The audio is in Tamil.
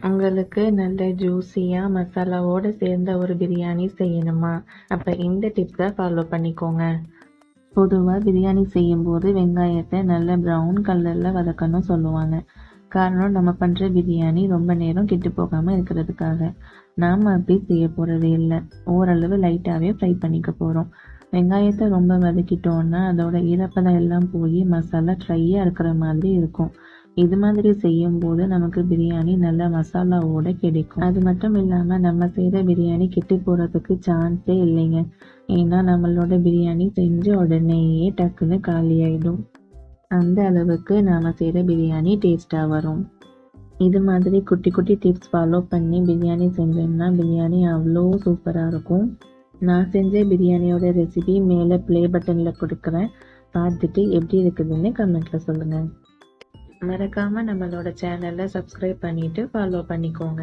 உங்களுக்கு நல்ல ஜூஸியா மசாலாவோட சேர்ந்த ஒரு பிரியாணி செய்யணுமா? அப்ப இந்த டிப்ஸை ஃபாலோ பண்ணிக்கோங்க. பொதுவா பிரியாணி செய்யும்போது வெங்காயத்தை நல்ல ப்ரௌன் கலர்ல வதக்கணும் சொல்லுவாங்க. காரணம் நம்ம பண்ற பிரியாணி ரொம்ப நேரம் கெட்டு போகாம இருக்கிறதுக்காக. நாம அப்படி செய்ய போறதே இல்லை. ஓரளவு லைட்டாவே ஃப்ரை பண்ணிக்க போறோம். வெங்காயத்தை ரொம்ப வதக்கிட்டோம்னா அதோட ஈரப்பதம் எல்லாம் போய் மசாலா ட்ரையா இருக்கிற மாதிரி இருக்கும். இது மாதிரி செய்யும்போது நமக்கு பிரியாணி நல்ல மசாலாவோட கிடைக்கும். அது மட்டும் இல்லாம நம்ம செய்யற பிரியாணி கெட்டு போறதுக்கு சான்ஸே இல்லைங்க. ஏன்னா நம்மளோட பிரியாணி செஞ்ச உடனேயே டக்குன்னு காலி ஆயிடும். அந்த அளவுக்கு நாம செய்யற பிரியாணி டேஸ்டா வரும். இது மாதிரி குட்டி குட்டி டிப்ஸ் ஃபாலோ பண்ணி பிரியாணி செஞ்சோம்னா பிரியாணி அவ்வளோ சூப்பரா இருக்கும். நான் செஞ்ச பிரியாணியோட ரெசிபி மேலே ப்ளே பட்டன்ல கொடுக்குறேன். பார்த்துட்டு எப்படி இருக்குதுன்னு கமெண்ட்ல சொல்லுங்க. மறக்காம நம்மளோட சேனலை சப்ஸ்கிரைப் பண்ணிட்டு ஃபாலோ பண்ணிக்கோங்க.